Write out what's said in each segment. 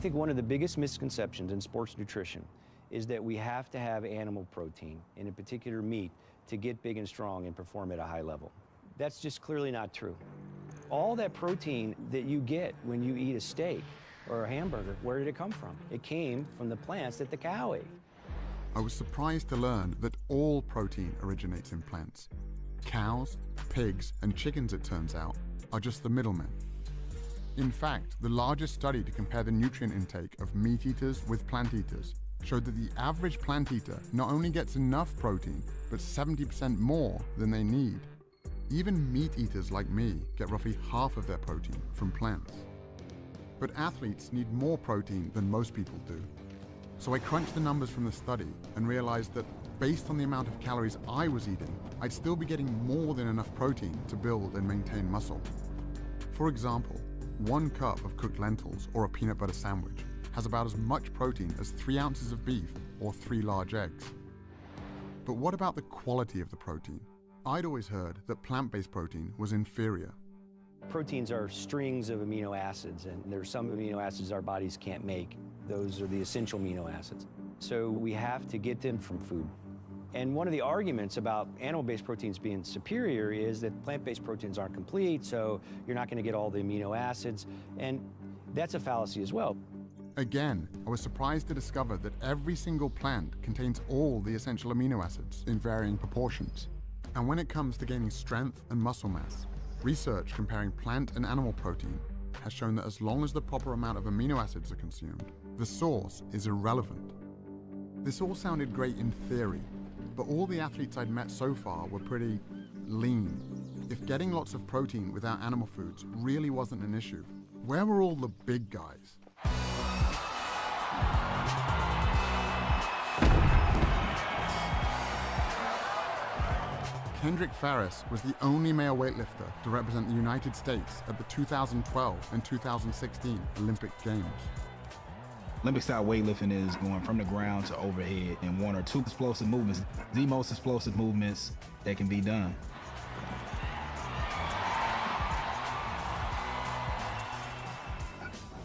think one of the biggest misconceptions in sports nutrition is that we have to have animal protein, and in particular meat, to get big and strong and perform at a high level. That's just clearly not true. All that protein that you get when you eat a steak or a hamburger, where did it come from? It came from the plants that the cow ate. I was surprised to learn that all protein originates in plants. Cows, pigs, and chickens, it turns out, are just the middlemen. In fact, the largest study to compare the nutrient intake of meat eaters with plant eaters showed that the average plant eater not only gets enough protein, but 70% more than they need. Even meat eaters like me get roughly half of their protein from plants. But athletes need more protein than most people do. So I crunched the numbers from the study and realized that based on the amount of calories I was eating, I'd still be getting more than enough protein to build and maintain muscle. For example, 1 cup of cooked lentils or a peanut butter sandwich has about as much protein as 3 ounces of beef or 3 large eggs. But what about the quality of the protein? I'd always heard that plant-based protein was inferior. Proteins are strings of amino acids, and there's some amino acids our bodies can't make. Those are the essential amino acids. So we have to get them from food. And one of the arguments about animal-based proteins being superior is that plant-based proteins aren't complete, so you're not going to get all the amino acids, and that's a fallacy as well. Again, I was surprised to discover that every single plant contains all the essential amino acids in varying proportions. And when it comes to gaining strength and muscle mass, research comparing plant and animal protein has shown that as long as the proper amount of amino acids are consumed, the source is irrelevant. This all sounded great in theory, but all the athletes I'd met so far were pretty lean. If getting lots of protein without animal foods really wasn't an issue, where were all the big guys? Kendrick Ferris was the only male weightlifter to represent the United States at the 2012 and 2016 Olympic Games. Olympic-style weightlifting is going from the ground to overhead in 1 or 2 explosive movements, the most explosive movements that can be done.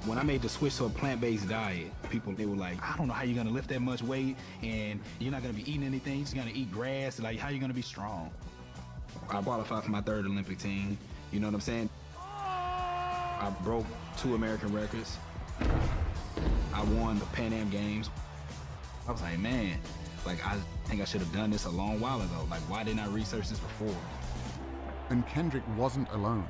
When I made the switch to a plant-based diet, they were like, I don't know how you're gonna lift that much weight, and you're not gonna be eating anything, you're just gonna eat grass, like how are you gonna be strong? I qualified for my 3rd Olympic team, you know what I'm saying? I broke 2 American records. I won the Pan Am Games. I was like, man, like I think I should have done this a long while ago. Like, why didn't I research this before? And Kendrick wasn't alone.